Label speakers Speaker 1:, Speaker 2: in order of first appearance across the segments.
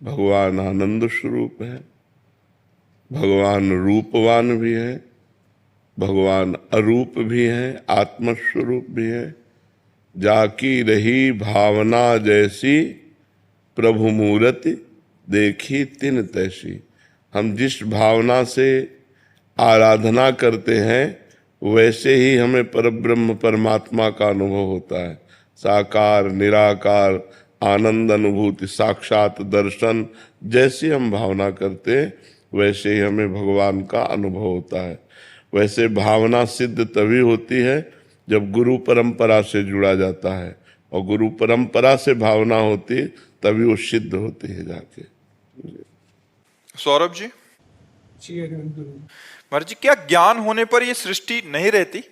Speaker 1: भगवान आनंद स्वरूप है, भगवान रूपवान भी है, भगवान अरूप भी है, आत्मस्वरूप भी है। जाकी रही भावना जैसी, प्रभु मूरति देखी तिन तैसी। हम जिस भावना से आराधना करते हैं वैसे ही हमें परब्रह्म परमात्मा का अनुभव होता है। साकार निराकार आनंद अनुभूति साक्षात दर्शन जैसी हम भावना करते हैं वैसे ही हमें भगवान का अनुभव होता है। वैसे भावना सिद्ध तभी होती है जब गुरु परंपरा से जुड़ा जाता है, और गुरु परंपरा से भावना होती है तभी वो सिद्ध होती है जाके।
Speaker 2: सौरभ जी, महाराज जी, क्या ज्ञान होने पर ये सृष्टि नहीं रहती?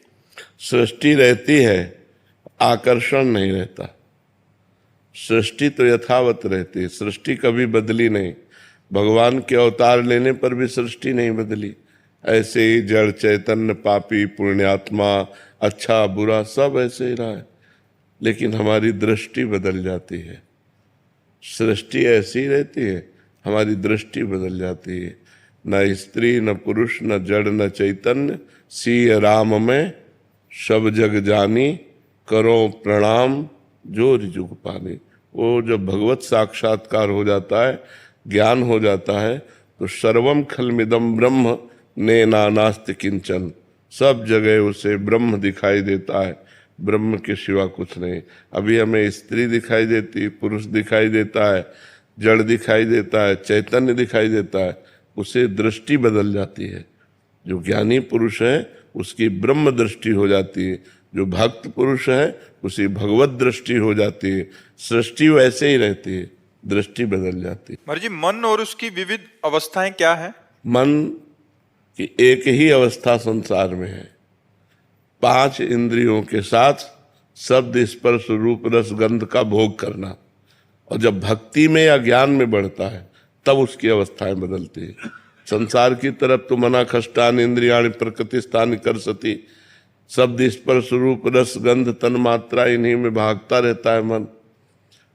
Speaker 1: सृष्टि रहती है, आकर्षण नहीं रहता। सृष्टि तो यथावत रहती है, सृष्टि कभी बदली नहीं। भगवान के अवतार लेने पर भी सृष्टि नहीं बदली। ऐसे ही जड़ चैतन्य पापी पुण्यात्मा अच्छा बुरा सब ऐसे ही रहा है, लेकिन हमारी दृष्टि बदल जाती है। सृष्टि ऐसी ही रहती है, हमारी दृष्टि बदल जाती है। न स्त्री न पुरुष न जड़ न चैतन्य, सिय राम में सब जग जानी, करो प्रणाम जो जुग पानी। वो जब भगवत साक्षात्कार हो जाता है, ज्ञान हो जाता है, तो सर्वम खलमिदम ब्रह्म ने नानास्ति किंचन। सब जगह उसे ब्रह्म दिखाई देता है, ब्रह्म के सिवा कुछ नहीं। अभी हमें स्त्री दिखाई देती, पुरुष दिखाई देता है, जड़ दिखाई देता है, चैतन्य दिखाई देता है, उसे दृष्टि बदल जाती है। जो ज्ञानी पुरुष है उसकी ब्रह्म दृष्टि हो जाती है, जो भक्त पुरुष है उसी भगवत दृष्टि हो जाती है। सृष्टि वैसे ही रहती है, दृष्टि बदल जाती है।
Speaker 2: महाराज जी, मन और उसकी विविध अवस्थाएं क्या है?
Speaker 1: मन की एक ही अवस्था संसार में है, 5 इंद्रियों के साथ शब्द स्पर्श रूप रस गंध का भोग करना। और जब भक्ति में या ज्ञान में बढ़ता है तब उसकी अवस्थाएं बदलती है। संसार की तरफ तो मना खष्टान इंद्रियाणि प्रकृति स्थान कर सती, शब्द स्पर्श रूप रस गंध तन मात्रा इन्हीं में भागता रहता है मन।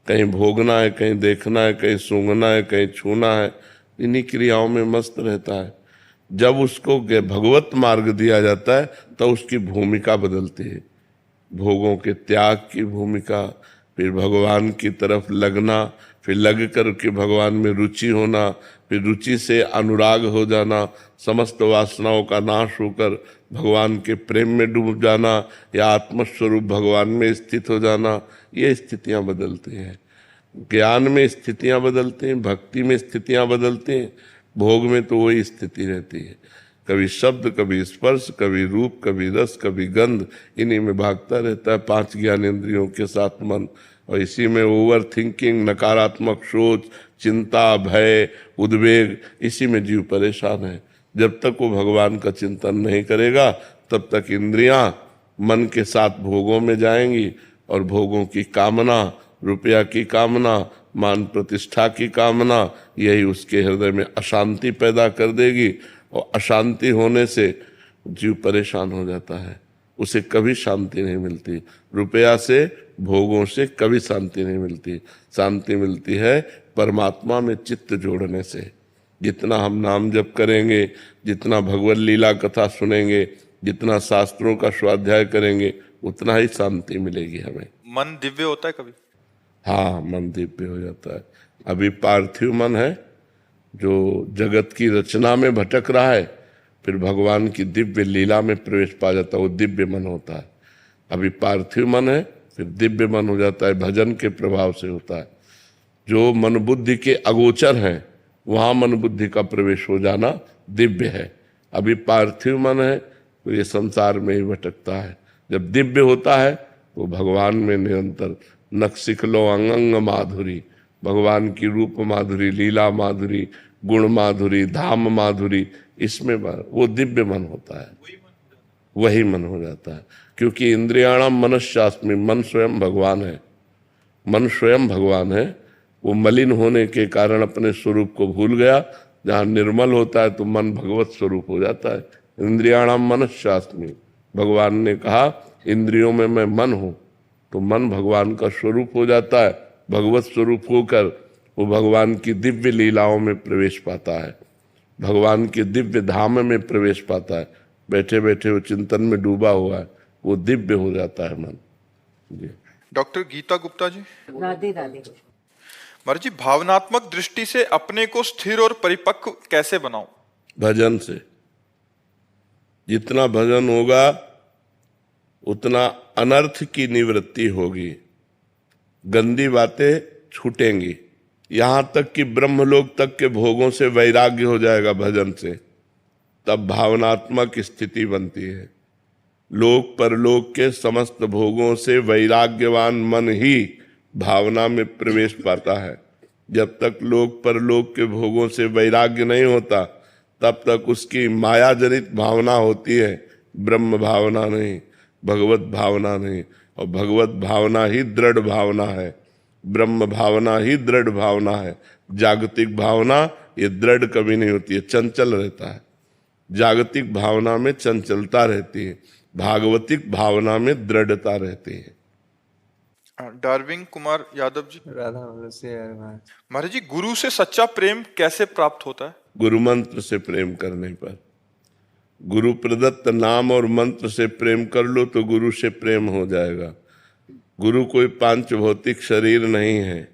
Speaker 1: कहीं भोगना है, कहीं देखना है, कहीं सूंघना है, कहीं छूना है, इन्हीं क्रियाओं में मस्त रहता है। जब उसको भगवत मार्ग दिया जाता है तो उसकी भूमिका बदलती है। भोगों के त्याग की भूमिका, फिर भगवान की तरफ लगना, फिर लग कर के भगवान में रुचि होना, फिर रुचि से अनुराग हो जाना, समस्त वासनाओं का नाश होकर भगवान के प्रेम में डूब जाना, या आत्मस्वरूप भगवान में स्थित हो जाना। ये स्थितियां बदलती हैं। ज्ञान में स्थितियां बदलती हैं, भक्ति में स्थितियां बदलती हैं, भोग में तो वही स्थिति रहती है। कभी शब्द, कभी स्पर्श, कभी रूप, कभी रस, कभी गंध, इन्हीं में भागता रहता है 5 ज्ञानेंद्रियों के साथ मन। और इसी में ओवर थिंकिंग, नकारात्मक सोच, चिंता, भय, उद्वेग, इसी में जीव परेशान है। जब तक वो भगवान का चिंतन नहीं करेगा तब तक इंद्रियां मन के साथ भोगों में जाएंगी, और भोगों की कामना, रुपया की कामना, मान प्रतिष्ठा की कामना, यही उसके हृदय में अशांति पैदा कर देगी। और अशांति होने से जीव परेशान हो जाता है, उसे कभी शांति नहीं मिलती। रुपया से, भोगों से कभी शांति नहीं मिलती। शांति मिलती है परमात्मा में चित्त जोड़ने से। जितना हम नाम जप करेंगे, जितना भगवत लीला कथा सुनेंगे, जितना शास्त्रों का स्वाध्याय करेंगे, उतना ही शांति मिलेगी हमें।
Speaker 2: मन दिव्य होता है कभी?
Speaker 1: हाँ, मन दिव्य हो जाता है। अभी पार्थिव मन है जो जगत की रचना में भटक रहा है, फिर भगवान की दिव्य लीला में प्रवेश पा जाता है, वो दिव्य मन होता है। अभी पार्थिव मन है, फिर दिव्य मन हो जाता है, भजन के प्रभाव से होता है। जो मन बुद्धि के अगोचर हैं वहाँ मन बुद्धि का प्रवेश हो जाना दिव्य है। अभी पार्थिव मन है तो ये संसार में ही भटकता है। जब दिव्य होता है तो भगवान में निरंतर नक्सिख लो अंगंग माधुरी, भगवान की रूप माधुरी, लीला माधुरी, गुण माधुरी, धाम माधुरी, इसमें वो दिव्य मन होता है, वही मन हो जाता है। क्योंकि इंद्रियाणाम मनश्चास्मि, मन स्वयं भगवान है। मन स्वयं भगवान है। वो मलिन होने के कारण अपने स्वरूप को भूल गया। जहाँ निर्मल होता है तो मन भगवत स्वरूप हो जाता है। इंद्रियाणाम मनश्चास्मि, भगवान ने कहा इंद्रियों में मैं मन हूँ, तो मन भगवान का स्वरूप हो जाता है। भगवत स्वरूप होकर वो भगवान की दिव्य लीलाओं में प्रवेश पाता है, भगवान के दिव्य धाम में प्रवेश पाता है। बैठे बैठे वो चिंतन में डूबा हुआ है, वो दिव्य हो जाता है मन। जी।
Speaker 2: डॉक्टर गीता गुप्ता जी।
Speaker 3: राधे राधे।
Speaker 2: महाराज जी, भावनात्मक दृष्टि से अपने को स्थिर और परिपक्व कैसे बनाऊं?
Speaker 1: भजन से। जितना भजन होगा उतना अनर्थ की निवृत्ति होगी, गंदी बातें छूटेंगी, यहां तक कि ब्रह्मलोक तक के भोगों से वैराग्य हो जाएगा भजन से। तब भावनात्मक स्थिति बनती है। लोक परलोक के समस्त भोगों से वैराग्यवान मन ही भावना में प्रवेश पाता है। जब तक लोक परलोक के भोगों से वैराग्य नहीं होता तब तक उसकी माया जनित भावना होती है, ब्रह्म भावना नहीं, भगवत भावना नहीं। और भगवत भावना ही दृढ़ भावना है, ब्रह्म भावना ही दृढ़ भावना है। जागतिक भावना ये दृढ़ कभी नहीं होती है, चंचल रहता है। जागतिक भावना में चंचलता रहती है, भागवतिक भावना में दृढ़ता रहती है।
Speaker 2: डार्विन कुमार यादव जी।
Speaker 4: राधा से
Speaker 2: महाराज जी, गुरु से सच्चा प्रेम कैसे प्राप्त होता है?
Speaker 1: गुरु मंत्र से प्रेम करने पर। गुरु प्रदत्त नाम और मंत्र से प्रेम कर लो तो गुरु से प्रेम हो जाएगा। गुरु कोई पांच भौतिक शरीर नहीं है,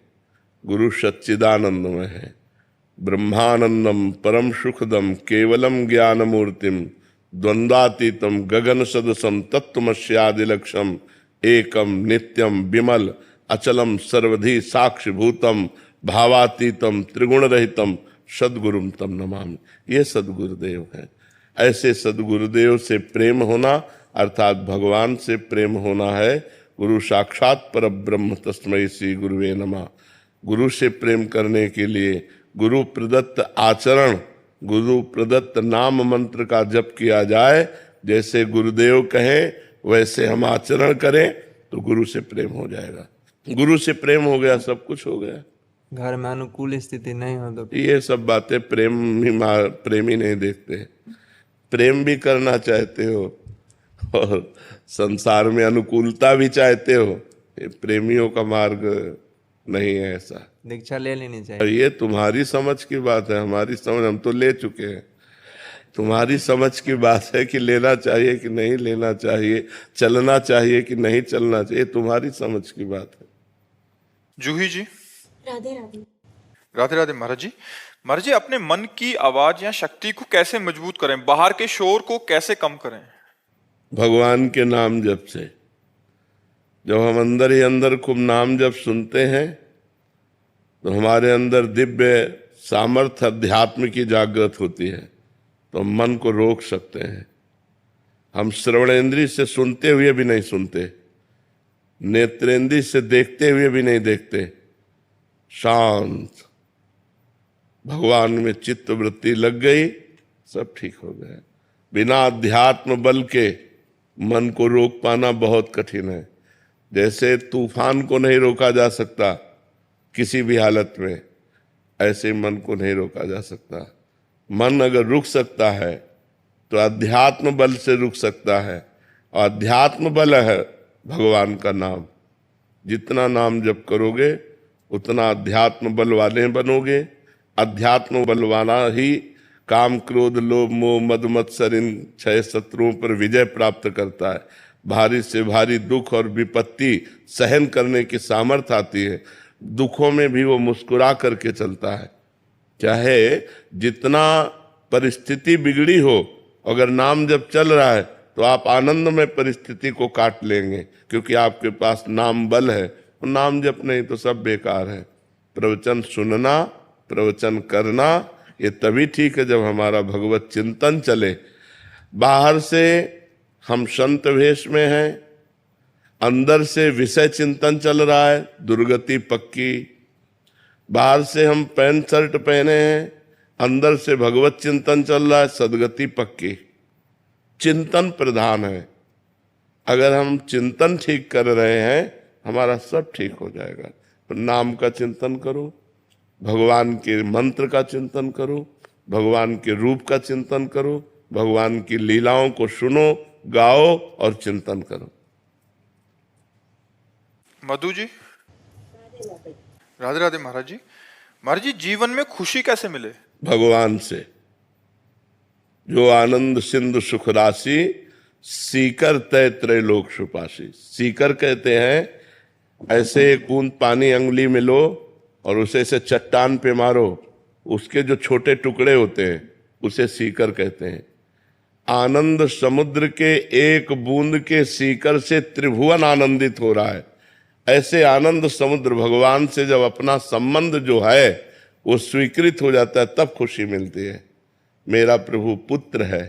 Speaker 1: गुरु सच्चिदानंदमय है, ब्रह्मानंदम परम सुखदम केवलम ज्ञान मूर्तिम द्वंद्वातीतम गगन सदसम तत्वमस्यादिलक्षम एकम नित्यम विमल अचलम सर्वधि साक्षिभूतम भावातीतम त्रिगुण रहितम सद्गुरुम तम नमामि। ये सद्गुरुदेव है। ऐसे सद्गुरुदेव से प्रेम होना अर्थात भगवान से प्रेम होना है। गुरु साक्षात पर ब्रह्म तस्मै श्री गुरुवे नमः। गुरु से प्रेम करने के लिए गुरु प्रदत्त आचरण, गुरु प्रदत्त नाम मंत्र का जप किया जाए। जैसे गुरुदेव कहें वैसे हम आचरण करें तो गुरु से प्रेम हो जाएगा। गुरु से प्रेम हो गया, सब कुछ हो गया।
Speaker 4: घर में अनुकूल स्थिति नहीं हो तो
Speaker 1: ये सब बातें प्रेमी नहीं देखते। प्रेम भी करना चाहते हो और संसार में अनुकूलता भी चाहते हो, ये प्रेमियों का मार्ग नहीं है ऐसा।
Speaker 4: दीक्षा ले लेनी
Speaker 1: और
Speaker 4: चाहिए।
Speaker 1: ये तुम्हारी समझ की बात है, हमारी समझ हम तो ले चुके हैं। तुम्हारी समझ की बात है कि लेना चाहिए कि नहीं लेना चाहिए, चलना चाहिए कि नहीं चलना चाहिए, तुम्हारी समझ की बात है।
Speaker 2: जूही जी।
Speaker 3: राधे राधे।
Speaker 2: राधे राधे। महाराज जी, अपने मन की आवाज या शक्ति को कैसे मजबूत करें? बाहर के शोर को कैसे कम करें?
Speaker 1: भगवान के नाम जप से। जब हम अंदर ही अंदर खूब नाम जप सुनते हैं तो हमारे अंदर दिव्य सामर्थ्य अध्यात्म की जागृत होती है, तो हम मन को रोक सकते हैं। हम श्रवणेंद्रिय से सुनते हुए भी नहीं सुनते, नेत्रेंद्रिय से देखते हुए भी नहीं देखते, शांत भगवान में चित्त वृत्ति लग गई, सब ठीक हो गया। बिना अध्यात्म बल के मन को रोक पाना बहुत कठिन है। जैसे तूफान को नहीं रोका जा सकता किसी भी हालत में, ऐसे मन को नहीं रोका जा सकता। मन अगर रुक सकता है तो अध्यात्म बल से रुक सकता है, और अध्यात्म बल है भगवान का नाम। जितना नाम जप करोगे उतना अध्यात्म बल वाले बनोगे। अध्यात्म बल वाला ही काम क्रोध लोभ मोह मद मत्सर इन 6 शत्रुओं पर विजय प्राप्त करता है। भारी से भारी दुख और विपत्ति सहन करने की सामर्थ्य आती है। दुखों में भी वो मुस्कुरा करके चलता है। चाहे जितना परिस्थिति बिगड़ी हो, अगर नाम जब चल रहा है तो आप आनंद में परिस्थिति को काट लेंगे, क्योंकि आपके पास नाम बल है। और नाम जप नहीं तो सब बेकार है। प्रवचन सुनना, प्रवचन करना ये तभी ठीक है जब हमारा भगवत चिंतन चले। बाहर से हम संत वेश में हैं, अंदर से विषय चिंतन चल रहा है, दुर्गति पक्की। बाहर से हम पैंट शर्ट पहने हैं, अंदर से भगवत चिंतन चल रहा है, सदगति पक्की। चिंतन प्रधान है। अगर हम चिंतन ठीक कर रहे हैं हमारा सब ठीक हो जाएगा। तो नाम का चिंतन करो, भगवान के मंत्र का चिंतन करो, भगवान के रूप का चिंतन करो, भगवान की लीलाओं को सुनो, गाओ और चिंतन करो।
Speaker 2: मधु जी। राधे राधे। महाराज जी, महाराज जी जीवन में खुशी कैसे मिले?
Speaker 1: भगवान से। जो आनंद सिंधु सुख राशि सीकर तय त्रैलोक सुपासी। सीकर कहते हैं ऐसे एक बूंद पानी अंगुली में लो और उसे से चट्टान पे मारो, उसके जो छोटे टुकड़े होते हैं उसे सीकर कहते हैं। आनंद समुद्र के एक बूंद के सीकर से त्रिभुवन आनंदित हो रहा है। ऐसे आनंद समुद्र भगवान से जब अपना संबंध जो है वो स्वीकृत हो जाता है तब खुशी मिलती है। मेरा प्रभु पुत्र है,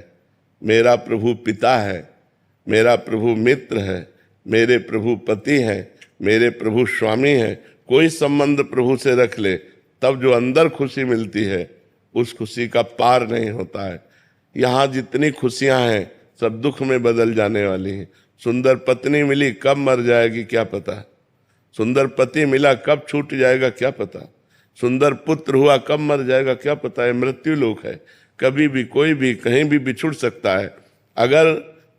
Speaker 1: मेरा प्रभु पिता है, मेरा प्रभु मित्र है, मेरे प्रभु पति है, मेरे प्रभु स्वामी है। कोई संबंध प्रभु से रख ले तब जो अंदर खुशी मिलती है उस खुशी का पार नहीं होता है। यहाँ जितनी खुशियां हैं सब दुख में बदल जाने वाली हैं। सुंदर पत्नी मिली कब मर जाएगी क्या पता, सुंदर पति मिला कब छूट जाएगा क्या पता, सुंदर पुत्र हुआ कब मर जाएगा क्या पता है। मृत्यु लोक है, कभी भी कोई भी कहीं भी बिछुड़ सकता है। अगर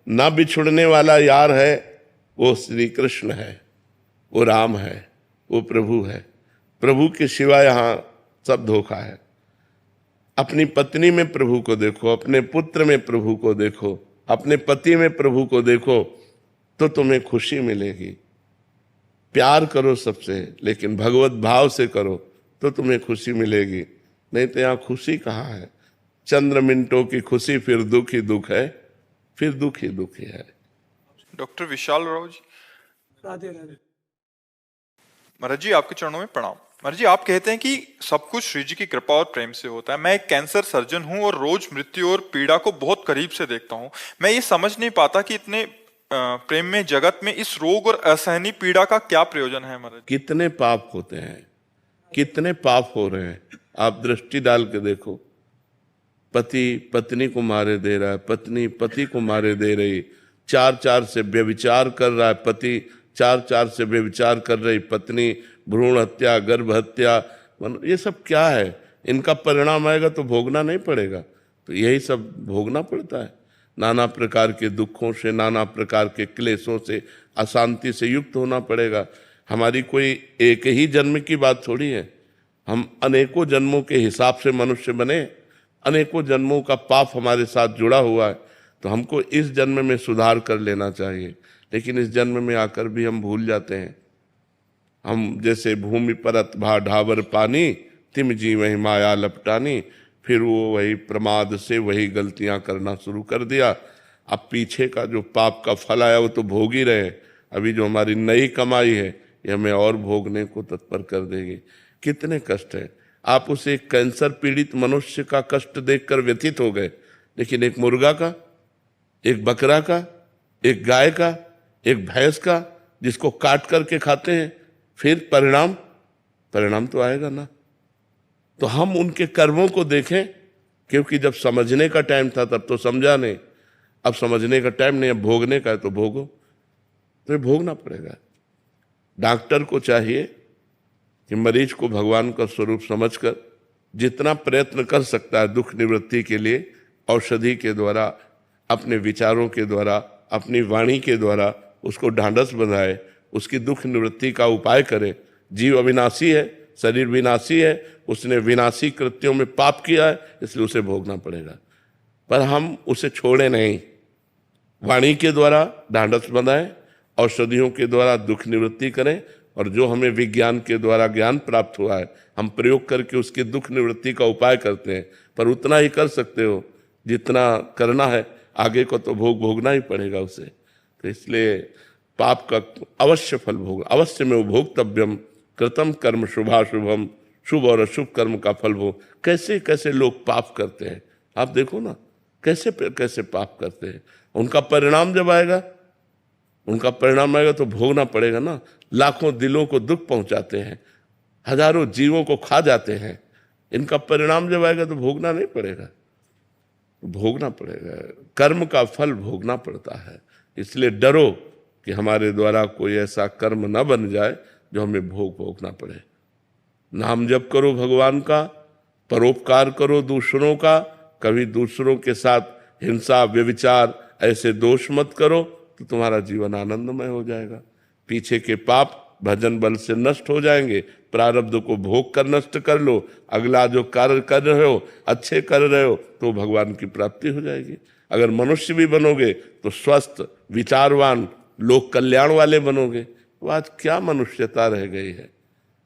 Speaker 1: ना बिछुड़ने वाला यार है वो श्री कृष्ण है, वो राम है, वो प्रभु है। प्रभु के सिवा यहाँ सब धोखा है। अपनी पत्नी में प्रभु को देखो, अपने पुत्र में प्रभु को देखो, अपने पति में प्रभु को देखो तो तुम्हें खुशी मिलेगी। प्यार करो सबसे लेकिन भगवत भाव से करो तो तुम्हें खुशी मिलेगी, नहीं तो यहाँ खुशी कहाँ है। चंद्र मिनटों की खुशी फिर दुख ही दुख है, फिर दुख ही दुख ही है।
Speaker 2: डॉक्टर विशाल राव जी।
Speaker 5: राधे राधे।
Speaker 2: महाराज जी आपके चरणों में प्रणाम। महाराज जी आप कहते हैं कि सब कुछ श्री जी की कृपा और प्रेम से होता है। मैं एक कैंसर सर्जन हूं और रोज मृत्यु और पीड़ा को बहुत करीब से देखता हूं। मैं ये समझ नहीं पाता कि इतने प्रेम में जगत में इस रोग और असहनीय पीड़ा का क्या प्रयोजन है। महाराज
Speaker 1: कितने पाप होते हैं, कितने पाप हो रहे हैं। आप दृष्टि डाल के देखो, पति पत्नी को मारे दे रहा है, पत्नी पति को मारे दे रही, चार से व्यभिचार कर रहा है पति, चार से व्यभिचार कर रही पत्नी, भ्रूण हत्या, गर्भ हत्या, ये सब क्या है। इनका परिणाम आएगा तो भोगना नहीं पड़ेगा, तो यही सब भोगना पड़ता है। नाना प्रकार के दुखों से, नाना प्रकार के क्लेशों से, अशांति से युक्त होना पड़ेगा। हमारी कोई एक ही जन्म की बात थोड़ी है, हम अनेकों जन्मों के हिसाब से मनुष्य बने, अनेकों जन्मों का पाप हमारे साथ जुड़ा हुआ है। तो हमको इस जन्म में सुधार कर लेना चाहिए, लेकिन इस जन्म में आकर भी हम भूल जाते हैं। हम जैसे भूमि परत भा ढावर पानी, तिम जी वही माया लपटानी, फिर वो वही प्रमाद से वही गलतियां करना शुरू कर दिया। अब पीछे का जो पाप का फल आया वो तो भोग ही रहे हैं, अभी जो हमारी नई कमाई है ये हमें और भोगने को तत्पर कर देगी। कितने कष्ट है। आप उसे एक कैंसर पीड़ित मनुष्य का कष्ट देखकर व्यथित हो गए, लेकिन एक मुर्गा का, एक बकरा का, एक गाय का, एक भैंस का जिसको काट करके खाते हैं, फिर परिणाम तो आएगा ना। तो हम उनके कर्मों को देखें, क्योंकि जब समझने का टाइम था तब तो समझा नहीं, अब समझने का टाइम नहीं, अब भोगने का है तो भोगो, तो ये भोगना पड़ेगा। डॉक्टर को चाहिए कि मरीज को भगवान का स्वरूप समझकर जितना प्रयत्न कर सकता है दुख निवृत्ति के लिए, औषधि के द्वारा, अपने विचारों के द्वारा, अपनी वाणी के द्वारा उसको ढांढस बंधाए, उसकी दुख निवृत्ति का उपाय करे। जीव अविनाशी है, शरीर विनाशी है, उसने विनाशी कृत्यों में पाप किया है, इसलिए उसे भोगना पड़ेगा। पर हम उसे छोड़े नहीं, वाणी के द्वारा ढांढस बंधाएं, औषधियों के द्वारा दुख निवृत्ति करें, और जो हमें विज्ञान के द्वारा ज्ञान प्राप्त हुआ है हम प्रयोग करके उसकी दुख निवृत्ति का उपाय करते हैं। पर उतना ही कर सकते हो जितना करना है, आगे को तो भोगना ही पड़ेगा उसे। तो इसलिए पाप का अवश्य फल भोग, अवश्य में भोक्तव्यम कृतम कर्म शुभाशुभम, शुभ और अशुभ कर्म का फल भोग। कैसे कैसे लोग पाप करते हैं, आप देखो ना, कैसे कैसे पाप करते हैं। उनका परिणाम जब आएगा, उनका परिणाम आएगा तो भोगना पड़ेगा ना। लाखों दिलों को दुख पहुंचाते हैं, हजारों जीवों को खा जाते हैं, इनका परिणाम जब आएगा तो भोगना नहीं पड़ेगा, भोगना पड़ेगा। कर्म का फल भोगना पड़ता है। इसलिए डरो कि हमारे द्वारा कोई ऐसा कर्म न बन जाए जो हमें भोगना पड़े। नाम जप करो भगवान का, परोपकार करो दूसरों का, कभी दूसरों के साथ हिंसा व्यभिचार ऐसे दोष मत करो, तो तुम्हारा जीवन आनंदमय हो जाएगा। पीछे के पाप भजन बल से नष्ट हो जाएंगे। प्रारब्ध को भोग कर नष्ट कर लो, अगला जो कार्य कर रहे हो अच्छे कर रहे हो तो भगवान की प्राप्ति हो जाएगी। अगर मनुष्य भी बनोगे तो स्वस्थ विचारवान लोक कल्याण वाले बनोगे। तो आज क्या मनुष्यता रह गई है,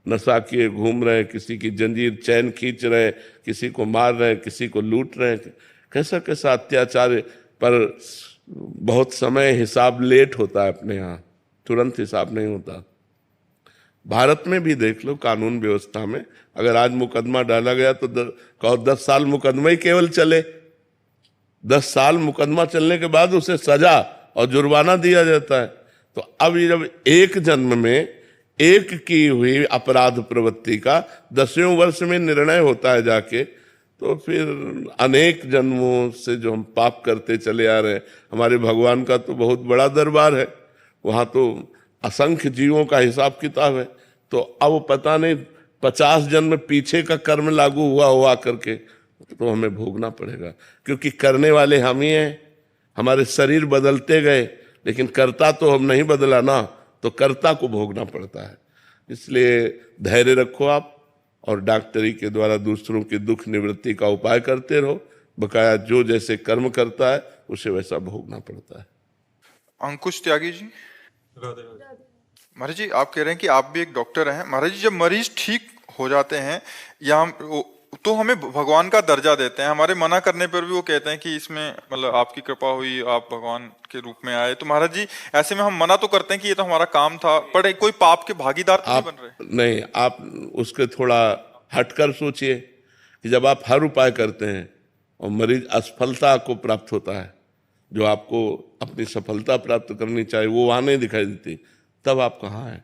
Speaker 1: नशा किए घूम रहे, किसी की जंजीर चैन खींच रहे, किसी को मार रहे, किसी को लूट रहे, कैसा कैसा अत्याचार। पर बहुत समय हिसाब लेट होता है अपने यहाँ, तुरंत हिसाब नहीं होता। भारत में भी देख लो, कानून व्यवस्था में अगर आज मुकदमा डाला गया तो 10 साल मुकदमा ही केवल चले, 10 साल मुकदमा चलने के बाद उसे सजा और जुर्माना दिया जाता है। तो अब ये जब एक जन्म में एक की हुई अपराध प्रवृत्ति का 10वें वर्ष में निर्णय होता है जाके, तो फिर अनेक जन्मों से जो हम पाप करते चले आ रहे हैं, हमारे भगवान का तो बहुत बड़ा दरबार है, वहाँ तो असंख्य जीवों का हिसाब किताब है। तो अब पता नहीं 50 जन्म पीछे का कर्म लागू हुआ करके तो हमें भोगना पड़ेगा, क्योंकि करने वाले हम ही हैं। हमारे शरीर बदलते गए लेकिन कर्ता तो हम नहीं बदला ना, तो कर्ता को भोगना पड़ता है। इसलिए धैर्य रखो आप और डॉक्टरी के द्वारा दूसरों की दुख निवृत्ति का उपाय करते रहो। बकाया जो जैसे कर्म करता है उसे वैसा भोगना पड़ता है।
Speaker 2: अंकुश त्यागी जी, महाराज जी आप कह रहे हैं कि आप भी एक डॉक्टर हैं। महाराज जी जब मरीज ठीक हो जाते हैं या तो हमें भगवान का दर्जा देते हैं, हमारे मना करने पर भी वो कहते हैं कि इसमें मतलब आपकी कृपा हुई, आप भगवान के रूप में आए। तो महाराज जी ऐसे में हम मना तो करते हैं कि ये तो हमारा काम था, पर कोई पाप के भागीदार तो नहीं बन रहे।
Speaker 1: नहीं, आप उसके थोड़ा हटकर सोचिए कि जब आप हर उपाय करते हैं और मरीज असफलता को प्राप्त होता है, जो आपको अपनी सफलता प्राप्त करनी चाहिए वो वहां नहीं दिखाई देती, तब आप कहाँ हैं?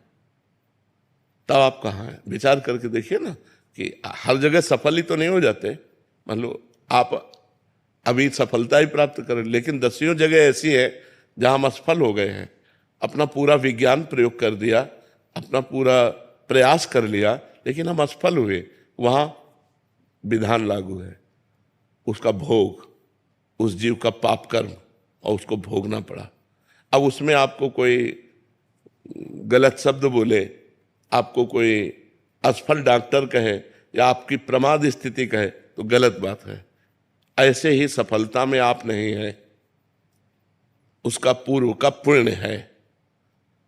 Speaker 1: तब आप कहाँ हैं? विचार करके देखिए ना कि हर जगह सफल ही तो नहीं हो जाते। मान लो आप अभी सफलता ही प्राप्त करें, लेकिन 10 जगह ऐसी है जहां हम असफल हो गए हैं। अपना पूरा विज्ञान प्रयोग कर दिया, अपना पूरा प्रयास कर लिया, लेकिन हम असफल हुए। वहां विधान लागू है, उसका भोग, उस जीव का पाप कर्म, और उसको भोगना पड़ा। अब उसमें आपको कोई गलत शब्द बोले, आपको कोई असफल डॉक्टर कहे या आपकी प्रमाद स्थिति कहे तो गलत बात है। ऐसे ही सफलता में आप नहीं है, उसका पूर्व का पुण्य है,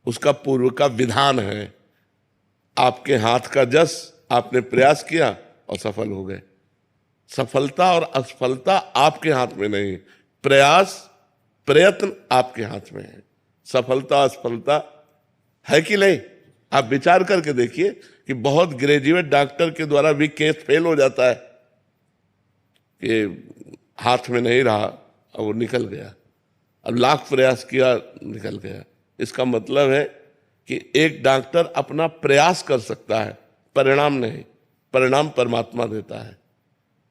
Speaker 1: उसका पूर्व का विधान है। आपके हाथ का जस, आपने प्रयास किया और सफल हो गए। सफलता और असफलता आपके हाथ में नहीं, प्रयास प्रयत्न आपके हाथ में है। सफलता असफलता है कि नहीं? आप विचार करके देखिए कि बहुत ग्रेजुएट डॉक्टर के द्वारा भी केस फेल हो जाता है कि हाथ में नहीं रहा और वो निकल गया। अब लाख प्रयास किया, निकल गया। इसका मतलब है कि एक डॉक्टर अपना प्रयास कर सकता है, परिणाम नहीं। परिणाम परमात्मा देता है,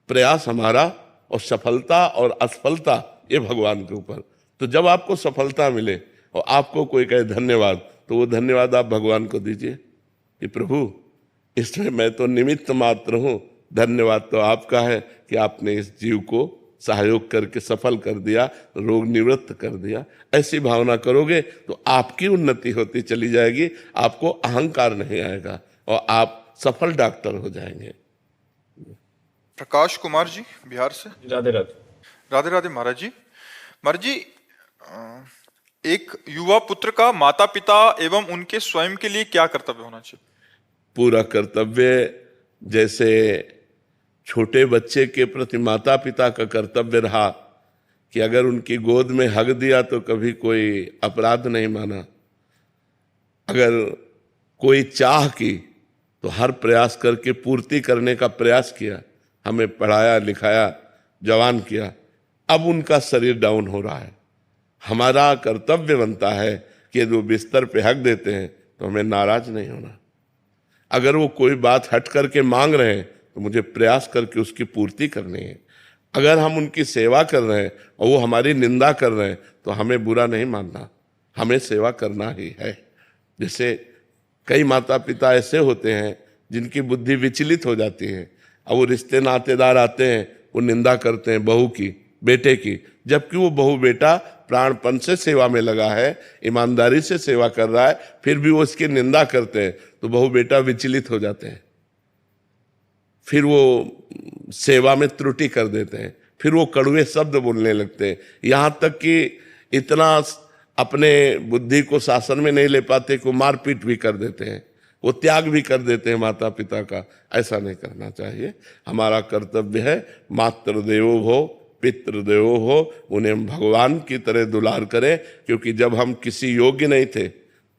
Speaker 1: प्रयास हमारा, और सफलता और असफलता ये भगवान के ऊपर। तो जब आपको सफलता मिले और आपको कोई कहे धन्यवाद, तो वो धन्यवाद आप भगवान को दीजिए कि प्रभु इसमें मैं तो निमित्त मात्र हूं, धन्यवाद तो आपका है कि आपने इस जीव को सहयोग करके सफल कर दिया, रोग निवृत्त कर दिया। ऐसी भावना करोगे तो आपकी उन्नति होती चली जाएगी, आपको अहंकार नहीं आएगा और आप सफल डॉक्टर हो जाएंगे।
Speaker 2: प्रकाश कुमार जी बिहार से।
Speaker 5: राधे राधे।
Speaker 2: राधे राधे महाराज जी। महाराज जी एक युवा पुत्र का माता पिता एवं उनके स्वयं के लिए क्या कर्तव्य होना चाहिए?
Speaker 1: पूरा कर्तव्य, जैसे छोटे बच्चे के प्रति माता पिता का कर्तव्य रहा कि अगर उनकी गोद में हग दिया तो कभी कोई अपराध नहीं माना, अगर कोई चाह की तो हर प्रयास करके पूर्ति करने का प्रयास किया, हमें पढ़ाया लिखाया जवान किया। अब उनका शरीर डाउन हो रहा है, हमारा कर्तव्य बनता है कि यदि वो बिस्तर पे हक देते हैं तो हमें नाराज नहीं होना। अगर वो कोई बात हट करके मांग रहे हैं तो मुझे प्रयास करके उसकी पूर्ति करनी है। अगर हम उनकी सेवा कर रहे हैं और वो हमारी निंदा कर रहे हैं तो हमें बुरा नहीं मानना, हमें सेवा करना ही है। जैसे कई माता पिता ऐसे होते हैं जिनकी बुद्धि विचलित हो जाती है, अब वो रिश्ते नातेदार आते हैं, वो निंदा करते हैं बहू की, बेटे की, जबकि वो बहू बेटा प्राणपण से सेवा में लगा है, ईमानदारी से सेवा कर रहा है, फिर भी वो इसकी निंदा करते हैं तो बहू बेटा विचलित हो जाते हैं, फिर वो सेवा में त्रुटि कर देते हैं, फिर वो कड़वे शब्द बोलने लगते हैं, यहाँ तक कि इतना अपने बुद्धि को शासन में नहीं ले पाते को मारपीट भी कर देते हैं, वो त्याग भी कर देते हैं माता पिता का। ऐसा नहीं करना चाहिए। हमारा कर्तव्य है मातृदेवो भव पितृदेवो भव, उन्हें हम भगवान की तरह दुलार करें, क्योंकि जब हम किसी योग्य नहीं थे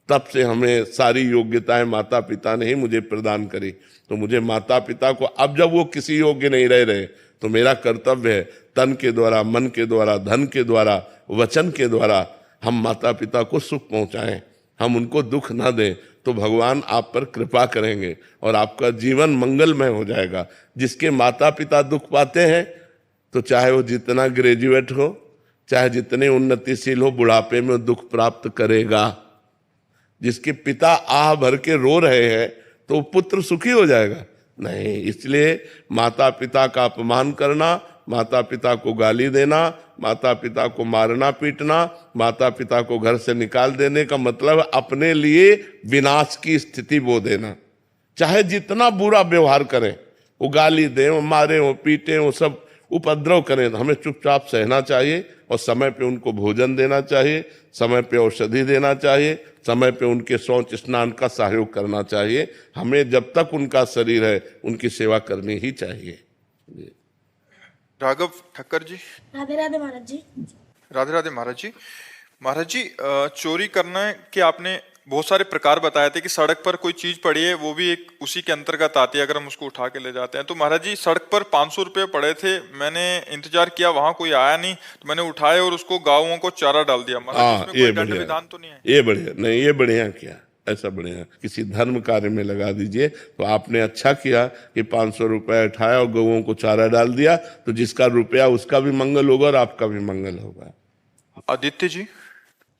Speaker 1: तब से हमें सारी योग्यताएं माता पिता ने ही मुझे प्रदान करी। तो मुझे माता पिता को, अब जब वो किसी योग्य नहीं रह रहे तो मेरा कर्तव्य है तन के द्वारा, मन के द्वारा, धन के द्वारा, वचन के द्वारा हम माता पिता को सुख पहुंचाएं, हम उनको दुख ना दें, तो भगवान आप पर कृपा करेंगे और आपका जीवन मंगलमय हो जाएगा। जिसके माता पिता दुख पाते हैं तो चाहे वो जितना ग्रेजुएट हो, चाहे जितने उन्नतिशील हो, बुढ़ापे में दुख प्राप्त करेगा। जिसके पिता आह भर के रो रहे हैं तो वो पुत्र सुखी हो जाएगा? नहीं। इसलिए माता पिता का अपमान करना, माता पिता को गाली देना, माता पिता को मारना पीटना, माता पिता को घर से निकाल देने का मतलब अपने लिए विनाश की स्थिति बो देना। चाहे जितना बुरा व्यवहार करें, वो गाली दें, वो मारे, वो पीटे, वो सब उपद्रव करें, हमें चुपचाप सहना चाहिए और समय पे उनको भोजन देना चाहिए, समय पे औषधि देना चाहिए, समय पे उनके शौच स्नान का सहयोग करना चाहिए। हमें जब तक उनका शरीर है उनकी सेवा करनी ही चाहिए।
Speaker 2: राघव ठक्कर जी।
Speaker 3: राधे राधे महाराज जी।
Speaker 2: राधे राधे महाराज जी। महाराज जी, चोरी करने के आपने बहुत सारे प्रकार बताए थे कि सड़क पर कोई चीज पड़ी है वो भी एक उसी के अंतर्गत आती है अगर हम उसको उठा के ले जाते हैं। तो महाराज जी, सड़क पर 500 रुपये पड़े थे, मैंने इंतजार किया, वहां कोई आया नहीं, तो मैंने उठाए और उसको गाँवों को चारा डाल दिया। महाराज, इसमें कोई दंड विधान तो नहीं है?
Speaker 1: ये बढ़िया, नहीं ये बढ़िया किया, ऐसा बढ़िया किसी धर्म कार्य में लगा दीजिए। तो आपने अच्छा किया कि 500 रुपया उठाया और गौओं को चारा डाल दिया, तो जिसका रुपया उसका भी मंगल होगा और आपका भी मंगल होगा।
Speaker 2: आदित्य जी।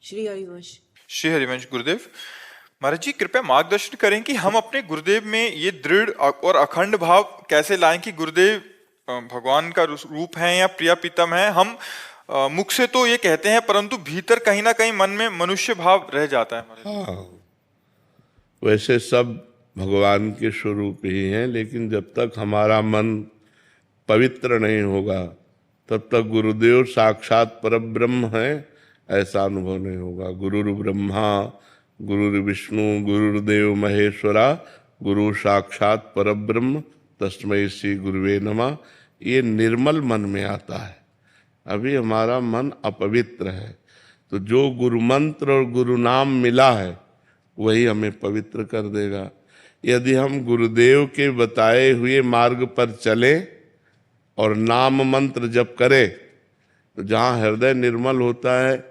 Speaker 3: श्री हरिवंश।
Speaker 2: श्री हरिवंश गुरुदेव। महाराज जी, कृपया मार्गदर्शन करें कि हम अपने गुरुदेव में ये दृढ़ और अखंड भाव कैसे लाएं कि गुरुदेव भगवान का रूप है या प्रिय प्रीतम है। हम मुख से तो ये कहते हैं परंतु भीतर कहीं ना कहीं मन में मनुष्य भाव रह जाता है।
Speaker 1: हाँ, वैसे सब भगवान के स्वरूप ही हैं, लेकिन जब तक हमारा मन पवित्र नहीं होगा तब तक गुरुदेव साक्षात परब्रह्म है ऐसा अनुभव नहीं होगा। गुरुर् ब्रह्मा गुरुर्विष्णु गुरुर्देव महेश्वरा गुरु साक्षात परब्रह्म तस्मै श्री गुरुवे नमः, ये निर्मल मन में आता है। अभी हमारा मन अपवित्र है, तो जो गुरु मंत्र और गुरु नाम मिला है वही हमें पवित्र कर देगा। यदि हम गुरुदेव के बताए हुए मार्ग पर चलें और नाम मंत्र जप करें, तो जहाँ हृदय निर्मल होता है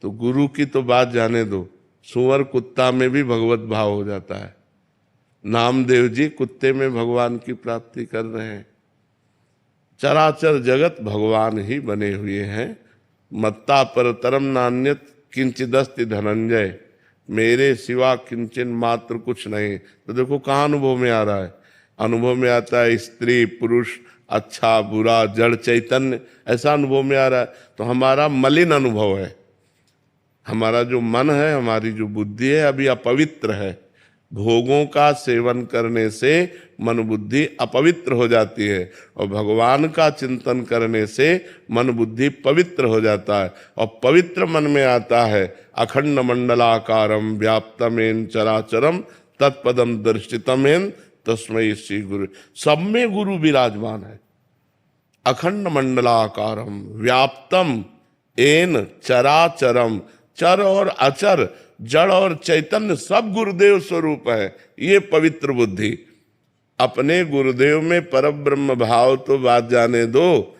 Speaker 1: तो गुरु की तो बात जाने दो, सुअर कुत्ता में भी भगवत भाव हो जाता है। नामदेव जी कुत्ते में भगवान की प्राप्ति कर रहे हैं। चराचर जगत भगवान ही बने हुए हैं। मत्ता परतरम नान्यत किंचिदस्ति धनंजय, मेरे सिवा किंचन मात्र कुछ नहीं। तो देखो कहाँ अनुभव में आ रहा है, अनुभव में आता है स्त्री पुरुष, अच्छा बुरा, जड़ चैतन्य, ऐसा अनुभव में आ रहा है। तो हमारा मलिन अनुभव है, हमारा जो मन है, हमारी जो बुद्धि है अभी अपवित्र है। भोगों का सेवन करने से मन बुद्धि अपवित्र हो जाती है और भगवान का चिंतन करने से मन बुद्धि पवित्र हो जाता है। और पवित्र मन में आता है अखंड मंडलाकारम व्याप्तमेन चराचरम तत्पदम दर्शितमेन तस्मै श्री गुरु। सब में गुरु विराजमान है। अखंड मंडलाकारम व्याप्तम एन चराचरम, चर और अचर, जड़ और चैतन्य सब गुरुदेव स्वरूप है। ये पवित्र बुद्धि, अपने गुरुदेव में परब्रह्म भाव तो बात जाने दो,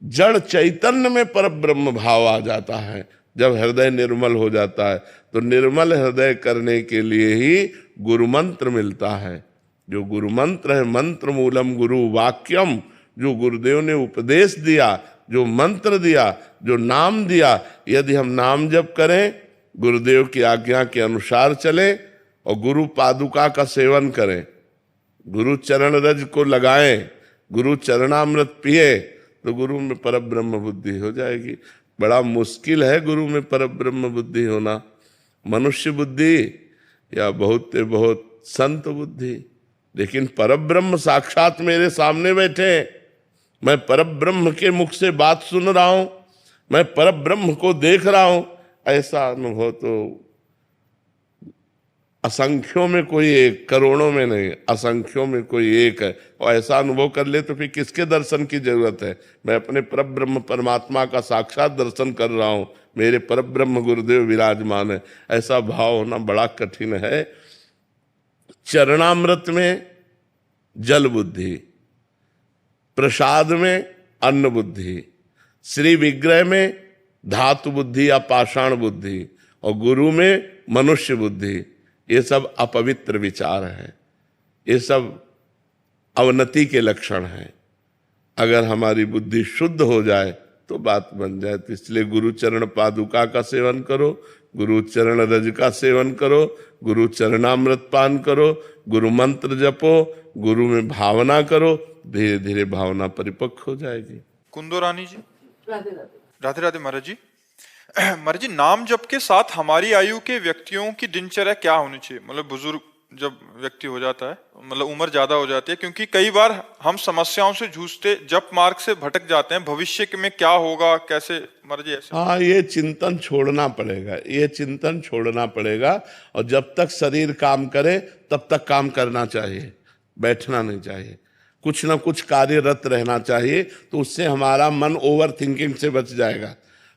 Speaker 1: जड़ चैतन्य में परब्रह्म भाव आ जाता है जब हृदय निर्मल हो जाता है। तो निर्मल हृदय करने के लिए ही गुरु मंत्र मिलता है। जो गुरु मंत्र है, मंत्र मूलम गुरु वाक्यम, जो गुरुदेव ने उपदेश दिया, जो मंत्र दिया, जो नाम दिया, यदि हम नाम जप करें, गुरुदेव की आज्ञा के अनुसार चले और गुरु पादुका का सेवन करें, गुरु चरण रज को लगाएं, गुरु चरणामृत पिए, तो गुरु में परब्रह्म बुद्धि हो जाएगी। बड़ा मुश्किल है गुरु में परब्रह्म बुद्धि होना, मनुष्य बुद्धि या बहुत से बहुत संत बुद्धि। लेकिन परब्रह्म साक्षात मेरे सामने बैठे, मैं परब्रह्म के मुख से बात सुन रहा हूं, मैं परब्रह्म को देख रहा हूं, ऐसा अनुभव तो असंख्यों में कोई एक, करोड़ों में नहीं, असंख्यों में कोई एक है। और ऐसा अनुभव कर ले तो फिर किसके दर्शन की जरूरत है? मैं अपने परब्रह्म परमात्मा का साक्षात दर्शन कर रहा हूं, मेरे परब्रह्म गुरुदेव विराजमान है। ऐसा भाव होना बड़ा कठिन है। चरणामृत में जल बुद्धि, प्रसाद में अन्न बुद्धि, श्री विग्रह में धातु बुद्धि या पाषाण बुद्धि, और गुरु में मनुष्य बुद्धि, ये सब अपवित्र विचार हैं, ये सब अवनति के लक्षण हैं। अगर हमारी बुद्धि शुद्ध हो जाए तो बात बन जाए। तो इसलिए गुरु चरण पादुका का सेवन करो, गुरु चरण रज का सेवन करो, गुरु चरणामृत पान करो, गुरु मंत्र जपो, गुरु में भावना करो, धीरे धीरे भावना परिपक्व हो जाएगी।
Speaker 2: कुंदो रानी जी।
Speaker 3: राधे राधे।
Speaker 2: राधे राधे महाराज जी। महाराज जी, नाम जप के साथ हमारी आयु के व्यक्तियों की दिनचर्या क्या होनी चाहिए? मतलब बुजुर्ग जब व्यक्ति हो जाता है, मतलब उम्र ज्यादा हो जाती है, क्योंकि कई बार हम समस्याओं से जूझते जप मार्ग से भटक जाते हैं, भविष्य में क्या होगा, कैसे महाराज जी ऐसे?
Speaker 1: हाँ, ये चिंतन छोड़ना पड़ेगा, ये चिंतन छोड़ना पड़ेगा। और जब तक शरीर काम करे तब तक काम करना चाहिए, बैठना नहीं चाहिए, कुछ ना कुछ कार्यरत रहना चाहिए। तो उससे हमारा मन ओवर थिंकिंग से बच जाएगा।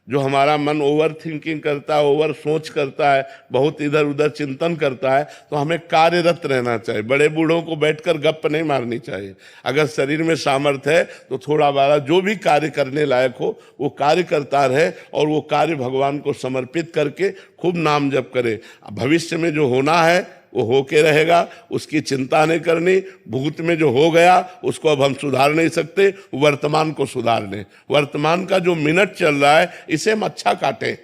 Speaker 1: जो हमारा मन ओवर थिंकिंग करता है, ओवर सोच करता है, बहुत इधर उधर चिंतन करता है, तो हमें कार्यरत रहना चाहिए। बड़े बूढ़ों को बैठकर गप नहीं मारनी चाहिए। अगर शरीर में सामर्थ्य है तो थोड़ा बारा जो भी कार्य करने लायक हो वो कार्य करता रहे, और वो कार्य भगवान को समर्पित करके खूब नाम जप करे। भविष्य में जो होना है वो होके रहेगा, उसकी चिंता नहीं करनी। भूत में जो हो गया उसको अब हम सुधार नहीं सकते, वर्तमान को सुधार लें। वर्तमान का जो मिनट चल रहा है इसे हम अच्छा काटें,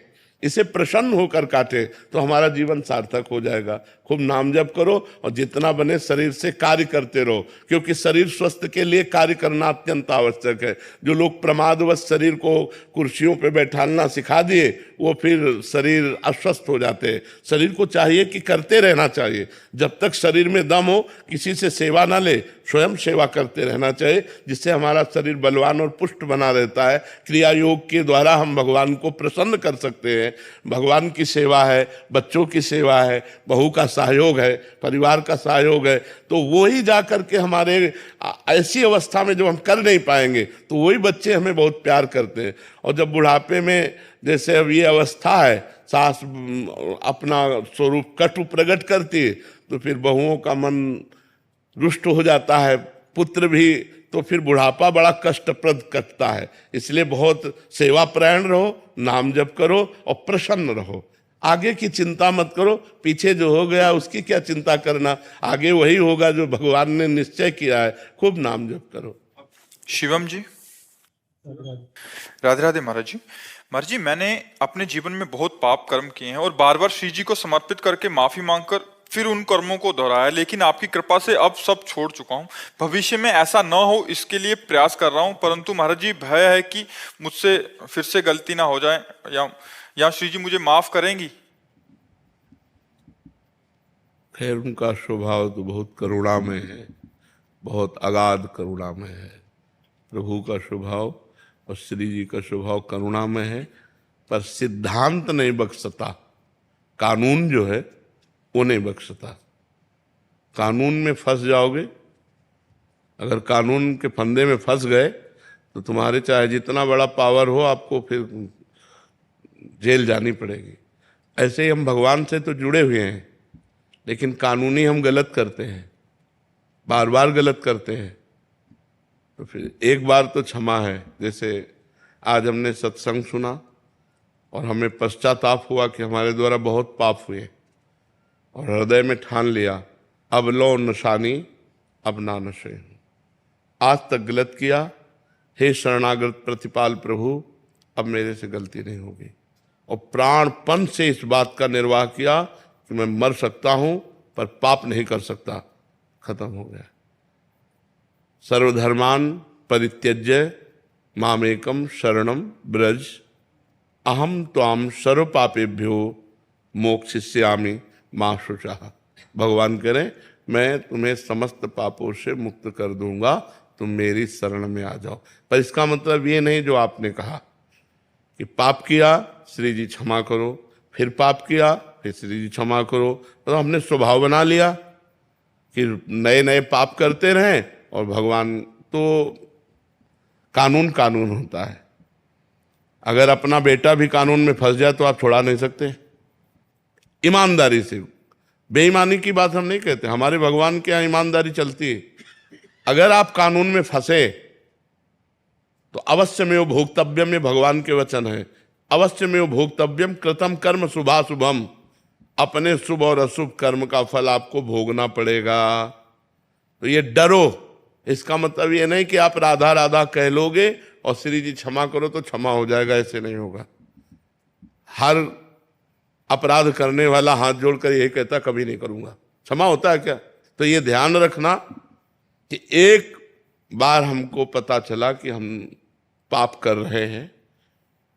Speaker 1: इसे प्रसन्न होकर काटे, तो हमारा जीवन सार्थक हो जाएगा। खूब नाम जप करो और जितना बने शरीर से कार्य करते रहो, क्योंकि शरीर स्वस्थ के लिए कार्य करना अत्यंत आवश्यक है। जो लोग प्रमादवश शरीर को कुर्सियों पे बैठाना सिखा दिए, वो फिर शरीर अस्वस्थ हो जाते हैं। शरीर को चाहिए कि करते रहना चाहिए। जब तक शरीर में दम हो किसी से सेवा ना ले, स्वयं सेवा करते रहना चाहिए, जिससे हमारा शरीर बलवान और पुष्ट बना रहता है। क्रिया योग के द्वारा हम भगवान को प्रसन्न कर सकते हैं। भगवान की सेवा है, बच्चों की सेवा है, बहू का सहयोग है, परिवार का सहयोग है, तो वो ही जा करके हमारे ऐसी अवस्था में जब हम कर नहीं पाएंगे तो वही बच्चे हमें बहुत प्यार करते हैं। और जब बुढ़ापे में जैसे अब ये अवस्था है, सास अपना स्वरूप कटु प्रकट करती है, तो फिर बहुओं का मन रुष्ट हो जाता है, पुत्र भी, तो फिर बुढ़ापा बड़ा कष्टप्रद कटता है। इसलिए बहुत सेवापरायण रहो, नाम जप करो और प्रसन्न रहो। आगे की चिंता मत करो, पीछे जो हो गया उसकी क्या चिंता करना, आगे वही होगा जो भगवान ने निश्चय किया है। खूब नाम जप करो।
Speaker 2: शिवम जी। राधे राधे महाराज जी। महाराज जी, मैंने अपने जीवन में बहुत पाप कर्म किए हैं और बार बार श्री जी को समर्पित करके माफी मांगकर फिर उन कर्मों को दोहराया, लेकिन आपकी कृपा से अब सब छोड़ चुका हूँ। भविष्य में ऐसा न हो इसके लिए प्रयास कर रहा हूँ, परंतु महाराज जी भय है कि मुझसे फिर से गलती ना हो जाए, या श्री जी मुझे माफ करेंगी?
Speaker 1: खैर, उनका स्वभाव तो बहुत करुणामय है, बहुत अगाध करुणामय है। प्रभु का स्वभाव और श्री जी का स्वभाव करुणामय है, पर सिद्धांत नहीं बख्शता, कानून जो है वो नहीं बख्शता। कानून में फंस जाओगे, अगर कानून के फंदे में फंस गए तो तुम्हारे चाहे जितना बड़ा पावर हो, आपको फिर जेल जानी पड़ेगी। ऐसे ही हम भगवान से तो जुड़े हुए हैं, लेकिन कानूनी हम गलत करते हैं, बार बार गलत करते हैं। तो फिर एक बार तो क्षमा है। जैसे आज हमने सत्संग सुना और हमें पश्चाताप हुआ कि हमारे द्वारा बहुत पाप हुए, और हृदय में ठान लिया, अब लो नशानी अब ना नशे। आज तक गलत किया, हे शरणागत प्रतिपाल प्रभु, अब मेरे से गलती नहीं होगी। और प्राणपन से इस बात का निर्वाह किया कि मैं मर सकता हूं पर पाप नहीं कर सकता। खत्म हो गया। सर्वधर्मान परित्यज्य मामेकम शरणम ब्रज, अहम त्वाम सर्व पापेभ्यो मोक्षयिष्यामि मा शुचः। भगवान कह रहे मैं तुम्हें समस्त पापों से मुक्त कर दूंगा, तुम मेरी शरण में आ जाओ। पर इसका मतलब ये नहीं जो आपने कहा कि पाप किया श्री जी क्षमा करो, फिर पाप किया फिर श्री जी क्षमा करो। तो हमने स्वभाव बना लिया कि नए नए पाप करते रहें, और भगवान तो कानून कानून होता है। अगर अपना बेटा भी कानून में फंस जाए तो आप छुड़ा नहीं सकते ईमानदारी से। बेईमानी की बात हम नहीं कहते, हमारे भगवान के यहाँ ईमानदारी चलती है। अगर आप कानून में फंसे तो अवश्य में वो भोक्तव्यम, में भगवान के वचन है, अवश्य में वो भोक्तव्यम कृतम कर्म शुभाशुभम, अपने शुभ और अशुभ कर्म का फल आपको भोगना पड़ेगा। तो ये डरो, इसका मतलब ये नहीं कि आप राधा राधा कह लोगे और श्री जी क्षमा करो तो क्षमा हो जाएगा, ऐसे नहीं होगा। हर अपराध करने वाला हाथ जोड़कर यही कहता कभी नहीं करूंगा, क्षमा होता है क्या? तो ये ध्यान रखना कि एक बार हमको पता चला कि हम पाप कर रहे हैं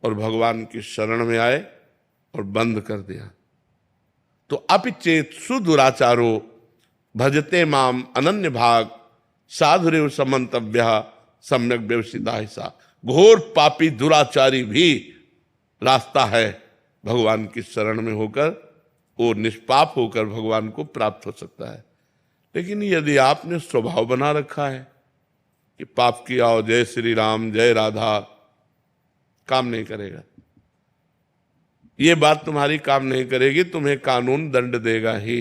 Speaker 1: और भगवान की शरण में आए और बंद कर दिया, तो अपिचेत्सु दुराचारो भजते माम अनन्य भाग साधुरेव समन्तव्य सम्यक व्यवसिता हिस्सा। घोर पापी दुराचारी भी रास्ता है भगवान की शरण में होकर, वो निष्पाप होकर भगवान को प्राप्त हो सकता है। लेकिन यदि आपने स्वभाव बना रखा है कि पाप किया और जय श्री राम जय राधा, काम नहीं करेगा, ये बात तुम्हारी काम नहीं करेगी। तुम्हें कानून दंड देगा ही,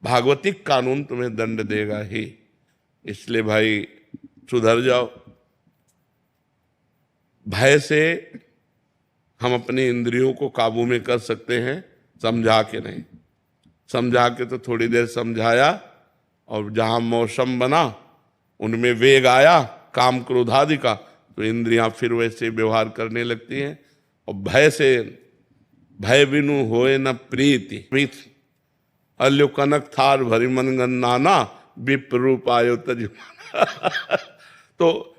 Speaker 1: भागवतिक कानून तुम्हें दंड देगा ही। इसलिए भाई सुधर जाओ। भय से हम अपनी इंद्रियों को काबू में कर सकते हैं, समझा के नहीं। समझा के तो थोड़ी देर समझाया, और जहां मौसम बना उनमें वेग आया काम क्रोधादि का, तो इंद्रियां फिर वैसे व्यवहार करने लगती हैं। और भय से, भय बिनु होए न प्रीति, अल्यो कनक थार भरी मन गन्नाना विप्रूप आयो तजमाना। तो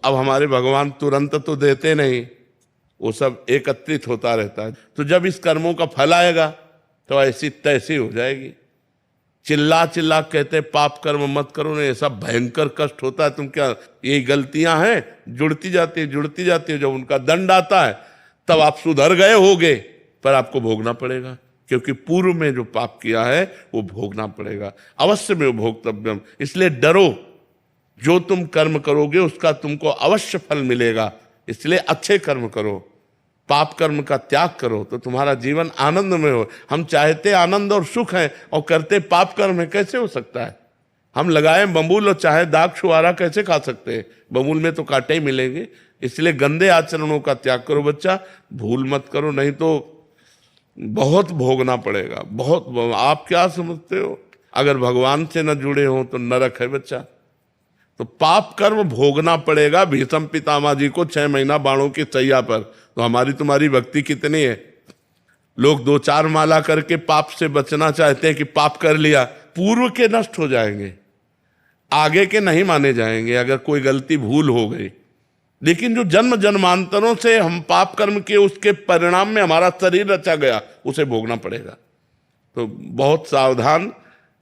Speaker 1: अब हमारे भगवान तुरंत तो देते नहीं, वो सब एकत्रित होता रहता है। तो जब इस कर्मों का फल आएगा तो ऐसी तैसी हो जाएगी। चिल्ला चिल्ला कहते पाप कर्म मत करो, नहीं, ऐसा भयंकर कष्ट होता है। तुम क्या, यही गलतियां हैं जुड़ती जाती है जुड़ती जाती है। जब उनका दंड आता है तब आप सुधर गए होगे, पर आपको भोगना पड़ेगा, क्योंकि पूर्व में जो पाप किया है वो भोगना पड़ेगा, अवश्य में वो भोक्तव्यम। इसलिए डरो, जो तुम कर्म करोगे उसका तुमको अवश्य फल मिलेगा। इसलिए अच्छे कर्म करो, पाप कर्म का त्याग करो, तो तुम्हारा जीवन आनंद में हो। हम चाहते आनंद और सुख है और करते पाप कर्म है, कैसे हो सकता है? हम लगाए बबूल और चाहे दाग छुआरा, कैसे खा सकते हैं? बबूल में तो कांटे ही मिलेंगे। इसलिए गंदे आचरणों का त्याग करो बच्चा, भूल मत करो, नहीं तो बहुत भोगना पड़ेगा। बहुत, आप क्या समझते हो? अगर भगवान से न जुड़े हो तो नरक है बच्चा। तो पाप कर्म भोगना पड़ेगा। भीष्म पितामह जी को 6 महीना बाणों की सैया पर, तो हमारी तुम्हारी भक्ति कितनी है? लोग 2-4 माला करके पाप से बचना चाहते हैं कि पाप कर लिया, पूर्व के नष्ट हो जाएंगे, आगे के नहीं माने जाएंगे अगर कोई गलती भूल हो गई। लेकिन जो जन्म जन्मांतरों से हम पाप कर्म के, उसके परिणाम में हमारा शरीर रचा गया, उसे भोगना पड़ेगा। तो बहुत सावधान,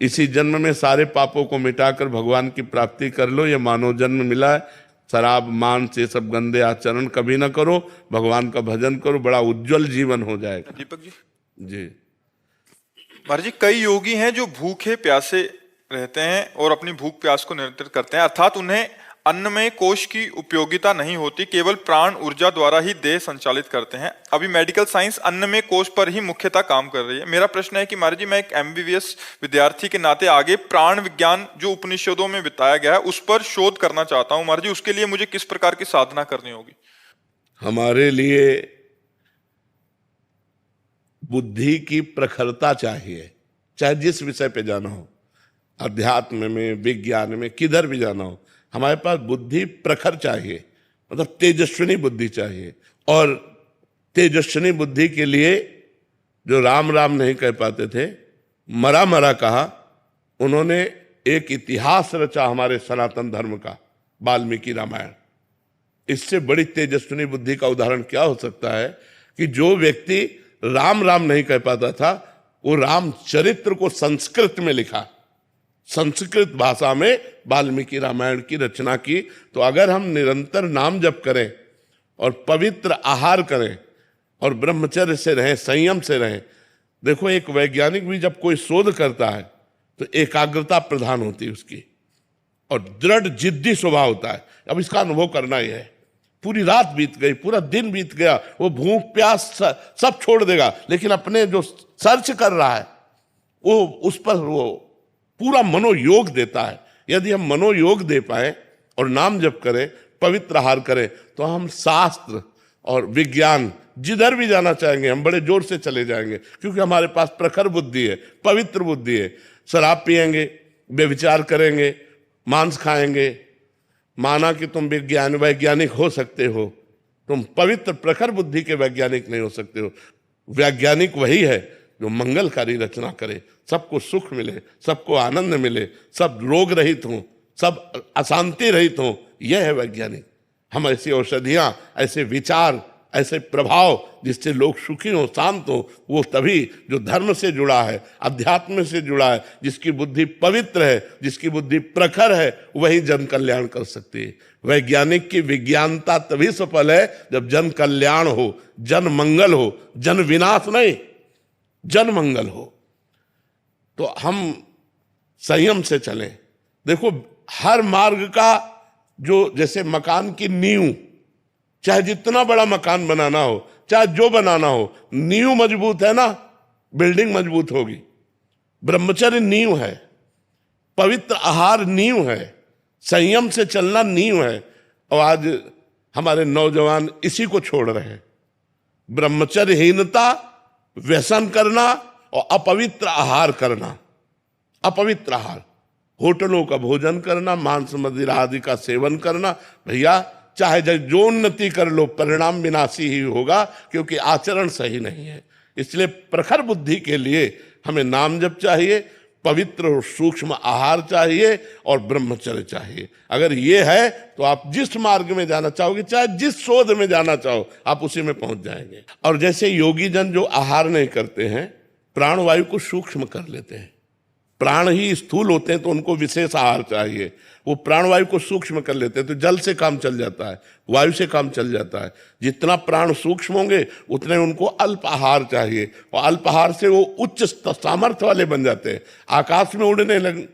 Speaker 1: इसी जन्म में सारे पापों को मिटाकर भगवान की प्राप्ति कर लो। ये मानव जन्म मिला है, शराब मांस ये सब गंदे आचरण कभी ना करो, भगवान का भजन करो, बड़ा उज्जवल जीवन हो जाएगा।
Speaker 2: दीपक जी,
Speaker 1: जी
Speaker 2: महाराज जी, कई योगी हैं जो भूखे प्यासे रहते हैं और अपनी भूख प्यास को नियंत्रित करते हैं, अर्थात उन्हें अन्नमय कोश की उपयोगिता नहीं होती, केवल प्राण ऊर्जा द्वारा ही देह संचालित करते हैं। अभी मेडिकल साइंस अन्नमय कोश पर ही मुख्यतः काम कर रही है। मेरा प्रश्न है कि महाराज जी, मैं एक MBBS विद्यार्थी के नाते आगे प्राण विज्ञान जो उपनिषदों में बताया गया है उस पर शोध करना चाहता हूं। महाराज जी, उसके लिए मुझे किस प्रकार की साधना करनी होगी?
Speaker 1: हमारे लिए बुद्धि की प्रखरता चाहिए, चाहे जिस विषय पे जाना हो, अध्यात्म में, विज्ञान में, किधर भी जाना हो, हमारे पास बुद्धि प्रखर चाहिए, मतलब तेजस्विनी बुद्धि चाहिए। और तेजस्विनी बुद्धि के लिए जो राम राम नहीं कह पाते थे, मरा मरा कहा, उन्होंने एक इतिहास रचा हमारे सनातन धर्म का, वाल्मीकि रामायण। इससे बड़ी तेजस्विनी बुद्धि का उदाहरण क्या हो सकता है कि जो व्यक्ति राम राम नहीं कह पाता था, वो रामचरित्र को संस्कृत में लिखा, संस्कृत भाषा में वाल्मीकि रामायण की रचना की। तो अगर हम निरंतर नाम जप करें और पवित्र आहार करें और ब्रह्मचर्य से रहें, संयम से रहें। देखो, एक वैज्ञानिक भी जब कोई शोध करता है तो एकाग्रता प्रधान होती है उसकी, और दृढ़ जिद्दी स्वभाव होता है। अब इसका अनुभव करना ही है। पूरी रात बीत गई, पूरा दिन बीत गया, वो भूख प्यास सब छोड़ देगा, लेकिन अपने जो सर्च कर रहा है वो उस पर वो पूरा मनोयोग देता है। यदि हम मनोयोग दे पाए और नाम जप करें, पवित्र आहार करें, तो हम शास्त्र और विज्ञान जिधर भी जाना चाहेंगे हम बड़े जोर से चले जाएंगे, क्योंकि हमारे पास प्रखर बुद्धि है, पवित्र बुद्धि है। शराब पिएंगे, व्यभिचार करेंगे, मांस खाएंगे, माना कि तुम वैज्ञानिक हो सकते हो, तुम पवित्र प्रखर बुद्धि के वैज्ञानिक नहीं हो सकते हो। वैज्ञानिक वही है जो मंगलकारी रचना करे, सबको सुख मिले, सबको आनंद मिले, सब रोग रहित हों, सब अशांति रहित हों, यह है वैज्ञानिक। हम ऐसी औषधियां, ऐसे विचार, ऐसे प्रभाव जिससे लोग सुखी हों, शांत हों, वो तभी जो धर्म से जुड़ा है, अध्यात्म से जुड़ा है, जिसकी बुद्धि पवित्र है, जिसकी बुद्धि प्रखर है, वही जन कल्याण कर सकती है। वैज्ञानिक की विज्ञानता तभी सफल है जब जन कल्याण हो, जन मंगल हो, जन विनाश नहीं, जन मंगल हो। तो हम संयम से चलें। देखो, हर मार्ग का जो, जैसे मकान की नींव, चाहे जितना बड़ा मकान बनाना हो, चाहे जो बनाना हो, नींव मजबूत है ना, बिल्डिंग मजबूत होगी। ब्रह्मचर्य नींव है, पवित्र आहार नींव है, संयम से चलना नींव है। और आज हमारे नौजवान इसी को छोड़ रहे हैं। ब्रह्मचर्यहीनता, व्यसन करना और अपवित्र आहार करना, अपवित्र आहार, होटलों का भोजन करना, मांस मदिरा आदि का सेवन करना। भैया, चाहे जो उन्नति कर लो, परिणाम विनाशी ही होगा, क्योंकि आचरण सही नहीं है। इसलिए प्रखर बुद्धि के लिए हमें नाम जप चाहिए, पवित्र और सूक्ष्म आहार चाहिए और ब्रह्मचर्य चाहिए। अगर ये है तो आप जिस मार्ग में जाना चाहोगे, चाहे जिस शोध में जाना चाहो, आप उसी में पहुंच जाएंगे। और जैसे योगी जन जो आहार नहीं करते हैं, प्राणवायु को सूक्ष्म कर लेते हैं। प्राण ही स्थूल होते हैं तो उनको विशेष आहार चाहिए, वो प्राणवायु को सूक्ष्म कर लेते हैं, तो जल से काम चल जाता है, वायु से काम चल जाता है। जितना प्राण सूक्ष्म होंगे उतने उनको अल्प आहार चाहिए, और अल्प आहार से वो उच्च सामर्थ्य वाले बन जाते हैं। आकाश में उड़ने लग,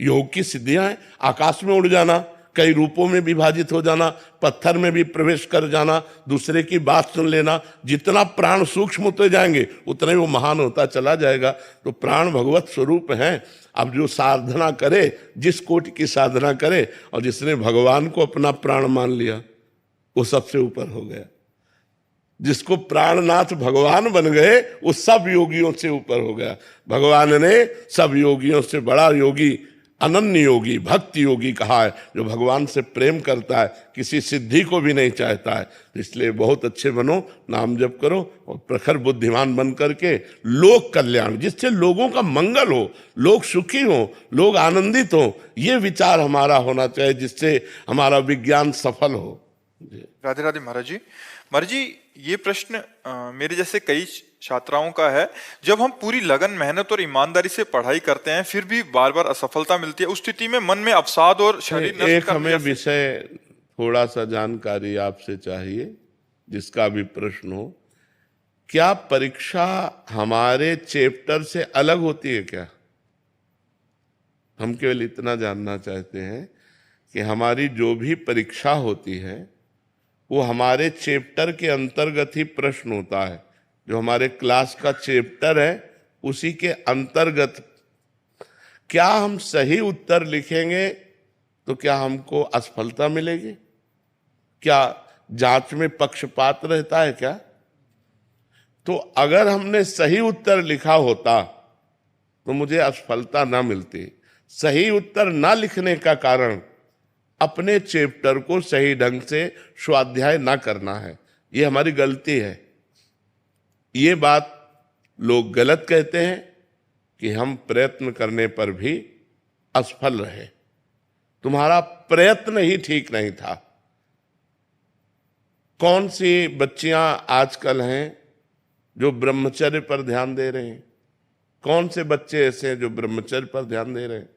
Speaker 1: योग की सिद्धियां हैं। आकाश में उड़ जाना, कई रूपों में विभाजित हो जाना, पत्थर में भी प्रवेश कर जाना, दूसरे की बात सुन लेना। जितना प्राण सूक्ष्म होते जाएंगे उतना ही वो महान होता चला जाएगा। तो प्राण भगवत स्वरूप हैं। अब जो साधना करे, जिस कोटि की साधना करे, और जिसने भगवान को अपना प्राण मान लिया, वो सबसे ऊपर हो गया। जिसको प्राणनाथ भगवान बन गए, वो सब योगियों से ऊपर हो गया। भगवान ने सब योगियों से बड़ा योगी, अनन्य योगी, भक्ति योगी कहा है, जो भगवान से प्रेम करता है, किसी सिद्धि को भी नहीं चाहता है। इसलिए बहुत अच्छे बनो, नाम जप करो और प्रखर बुद्धिमान बन करके लोक कल्याण, जिससे लोगों का मंगल हो, लोग सुखी हो, लोग आनंदित हो, ये विचार हमारा होना चाहिए, जिससे हमारा विज्ञान सफल हो।
Speaker 2: राधे राधे महाराज जी। महाराज जी, ये प्रश्न मेरे जैसे कई छात्राओं का है। जब हम पूरी लगन, मेहनत और ईमानदारी से पढ़ाई करते हैं, फिर भी बार बार असफलता मिलती है, उस स्थिति में मन में अवसाद और शरीर नष्ट
Speaker 1: एक
Speaker 2: करने
Speaker 1: हमें
Speaker 2: जैसे-
Speaker 1: विषय थोड़ा सा जानकारी आपसे चाहिए, जिसका भी प्रश्न हो। क्या परीक्षा हमारे चैप्टर से अलग होती है क्या? हम केवल इतना जानना चाहते हैं कि हमारी जो भी परीक्षा होती है वो हमारे चैप्टर के अंतर्गत ही प्रश्न होता है। जो हमारे क्लास का चैप्टर है उसी के अंतर्गत। क्या हम सही उत्तर लिखेंगे तो क्या हमको असफलता मिलेगी? क्या जांच में पक्षपात रहता है क्या? तो अगर हमने सही उत्तर लिखा होता तो मुझे असफलता ना मिलती। सही उत्तर ना लिखने का कारण अपने चैप्टर को सही ढंग से स्वाध्याय ना करना है, ये हमारी गलती है। ये बात लोग गलत कहते हैं कि हम प्रयत्न करने पर भी असफल रहे। तुम्हारा प्रयत्न ही ठीक नहीं था। कौन सी बच्चियां आजकल हैं जो ब्रह्मचर्य पर ध्यान दे रहे हैं? कौन से बच्चे ऐसे हैं जो ब्रह्मचर्य पर ध्यान दे रहे हैं?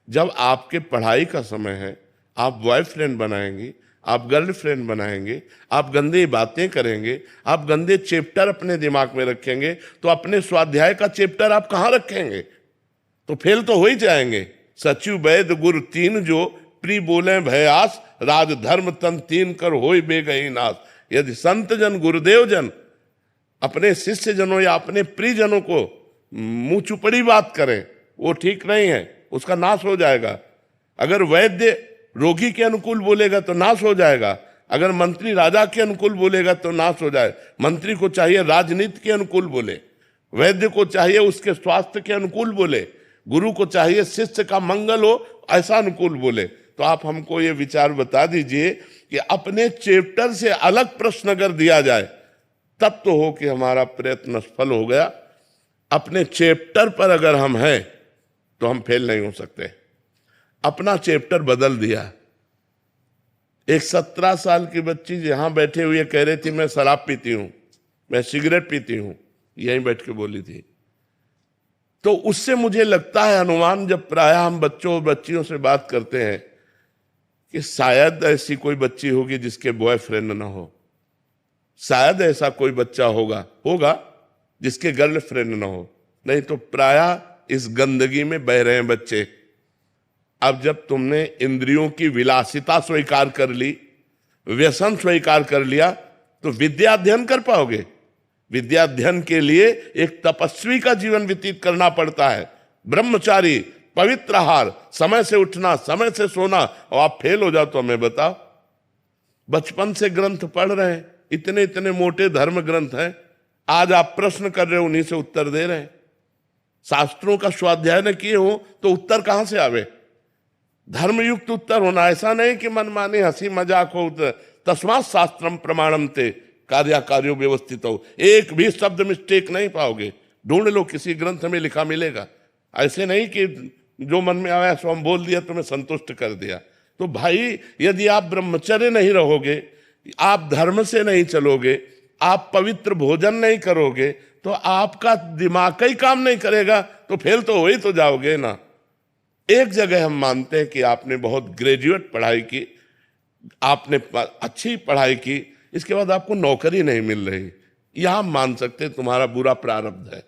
Speaker 1: जब आपके पढ़ाई का समय है, आप बॉयफ्रेंड बनाएंगे, आप गर्लफ्रेंड बनाएंगे, आप गंदी बातें करेंगे, आप गंदे चैप्टर अपने दिमाग में रखेंगे, तो अपने स्वाध्याय का चैप्टर आप कहाँ रखेंगे? तो फेल तो हो ही जाएंगे। सचिव वैद्य गुरु तीन जो प्री बोले भयास, राज धर्म तन तीन कर होय बेगही नाश। यदि संत जन गुरुदेव जन अपने शिष्य जनों या अपने प्रियजनों को मुंह चुपड़ी बात करें, वो ठीक नहीं है, उसका नाश हो जाएगा। अगर वैद्य रोगी के अनुकूल बोलेगा तो नाश हो जाएगा, अगर मंत्री राजा के अनुकूल बोलेगा तो नाश हो जाए। मंत्री को चाहिए राजनीति के अनुकूल बोले, वैद्य को चाहिए उसके स्वास्थ्य के अनुकूल बोले, गुरु को चाहिए शिष्य का मंगल हो ऐसा अनुकूल बोले। तो आप हमको ये विचार बता दीजिए कि अपने चैप्टर से अलग प्रश्न अगर दिया जाए तब तो हो कि हमारा प्रयत्न सफल हो गया। अपने चैप्टर पर अगर हम हैं तो हम फेल नहीं हो सकते। अपना चैप्टर बदल दिया। एक 17 साल की बच्ची यहां बैठे हुए कह रही थी मैं शराब पीती हूं, मैं सिगरेट पीती हूं, यहीं बैठ के बोली थी। तो उससे मुझे लगता है अनुमान, जब प्रायः हम बच्चों और बच्चियों से बात करते हैं, कि शायद ऐसी कोई बच्ची होगी जिसके बॉयफ्रेंड ना हो, शायद ऐसा कोई बच्चा होगा जिसके गर्लफ्रेंड ना हो, नहीं तो प्रायः इस गंदगी में बह रहे हैं बच्चे। अब जब तुमने इंद्रियों की विलासिता स्वीकार कर ली, व्यसन स्वीकार कर लिया, तो विद्या अध्ययन कर पाओगे? विद्या अध्ययन के लिए एक तपस्वी का जीवन व्यतीत करना पड़ता है, ब्रह्मचारी, पवित्र आहार, समय से उठना, समय से सोना, और आप फेल हो जाओ तो हमें बताओ। बचपन से ग्रंथ पढ़ रहे हैं, इतने इतने मोटे धर्म ग्रंथ हैं, आज आप प्रश्न कर रहे हो, उन्हीं से उत्तर दे रहे हैं। शास्त्रों का स्वाध्याय न किए हो तो उत्तर कहां से आवे? धर्मयुक्त उत्तर होना, ऐसा नहीं कि मनमानी हंसी मजाक हो। तस्मात् शास्त्रम प्रमाणम ते कार्यो व्यवस्थित हो, एक भी शब्द मिस्टेक नहीं पाओगे। ढूंढ लो, किसी ग्रंथ में लिखा मिलेगा। ऐसे नहीं कि जो मन में आया सो हम बोल दिया, तुम्हें संतुष्ट कर दिया। तो भाई, यदि आप ब्रह्मचर्य नहीं रहोगे, आप धर्म से नहीं चलोगे, आप पवित्र भोजन नहीं करोगे, तो आपका दिमाग का ही काम नहीं करेगा, तो फेल तो हो ही तो जाओगे ना। एक जगह हम मानते हैं कि आपने बहुत ग्रेजुएट पढ़ाई की, आपने अच्छी पढ़ाई की, इसके बाद आपको नौकरी नहीं मिल रही, यहां मान सकते तुम्हारा बुरा प्रारब्ध है,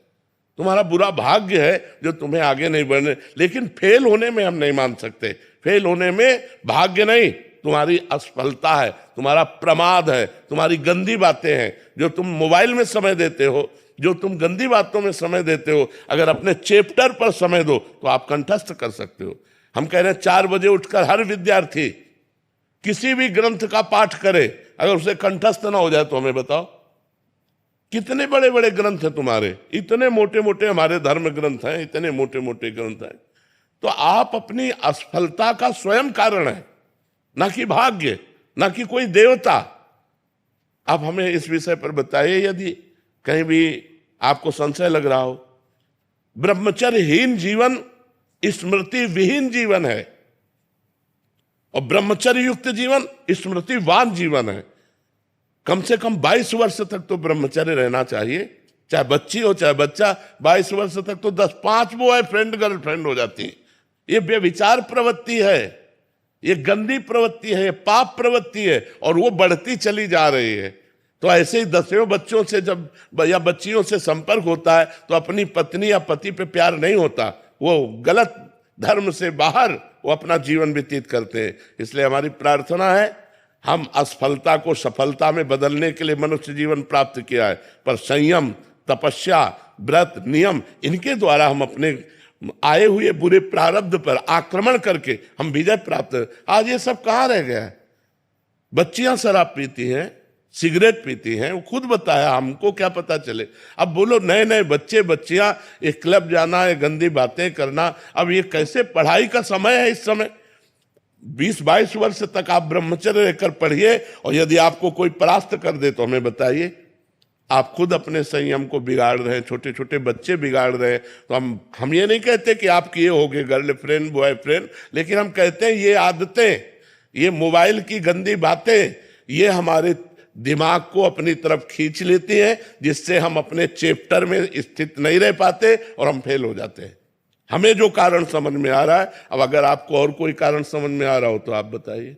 Speaker 1: तुम्हारा बुरा भाग्य है जो तुम्हें आगे नहीं बढ़ने। लेकिन फेल होने में हम नहीं मान सकते। फेल होने में भाग्य नहीं, तुम्हारी असफलता है, तुम्हारा प्रमाद है, तुम्हारी गंदी बातें हैं, जो तुम मोबाइल में समय देते हो, जो तुम गंदी बातों में समय देते हो। अगर अपने चैप्टर पर समय दो तो आप कंठस्थ कर सकते हो। हम कह रहे हैं 4 बजे उठकर हर विद्यार्थी किसी भी ग्रंथ का पाठ करे, अगर उसे कंठस्थ ना हो जाए तो हमें बताओ। कितने बड़े बड़े ग्रंथ हैं तुम्हारे, इतने मोटे मोटे हमारे धर्म ग्रंथ हैं, इतने मोटे मोटे ग्रंथ हैं। तो आप अपनी असफलता का स्वयं कारण है, ना कि भाग्य, ना कि कोई देवता। आप हमें इस विषय पर बताइए, यदि कहीं भी आपको संशय लग रहा हो। ब्रह्मचर्यहीन जीवन स्मृति विहीन जीवन है, और ब्रह्मचर्य युक्त जीवन स्मृतिवान जीवन है। कम से कम 22 वर्ष तक तो ब्रह्मचर्य रहना चाहिए, चाहे बच्ची हो चाहे बच्चा। 22 वर्ष तक तो 10-5 बॉयफ्रेंड गर्लफ्रेंड हो जाती है। ये व्यभिचार प्रवृत्ति है, ये गंदी प्रवृत्ति है, ये पाप प्रवृत्ति है, और वो बढ़ती चली जा रही है। तो ऐसे ही 10 बच्चों से जब या बच्चियों से संपर्क होता है तो अपनी पत्नी या पति पे प्यार नहीं होता, वो गलत धर्म से बाहर वो अपना जीवन व्यतीत करते हैं। इसलिए हमारी प्रार्थना है, हम असफलता को सफलता में बदलने के लिए मनुष्य जीवन प्राप्त किया है, पर संयम, तपस्या, व्रत, नियम, इनके द्वारा हम अपने आए हुए बुरे प्रारब्ध पर आक्रमण करके हम विजय प्राप्त। आज ये सब कहाँ रह गया है? बच्चियां शराब पीती हैं, सिगरेट पीती हैं, वो खुद बताया, हमको क्या पता चले। अब बोलो नए नए बच्चे बच्चियां एक क्लब जाना, ये गंदी बातें करना। अब ये कैसे? पढ़ाई का समय है इस समय। 20-22 वर्ष तक आप ब्रह्मचर्य रहकर पढ़िए, और यदि आपको कोई परास्त कर दे तो हमें बताइए। आप खुद अपने संयम को बिगाड़ रहे हैं, छोटे छोटे बच्चे बिगाड़ रहे हैं। तो हम ये नहीं कहते कि आप किए होगे गर्लफ्रेंड बॉयफ्रेंड, लेकिन हम कहते हैं ये आदतें, ये मोबाइल की गंदी बातें, ये हमारे दिमाग को अपनी तरफ खींच लेती हैं, जिससे हम अपने चैप्टर में स्थित नहीं रह पाते और हम फेल हो जाते हैं। हमें जो कारण समझ में आ रहा है, अब अगर आपको और कोई कारण समझ में आ रहा हो तो आप बताइए।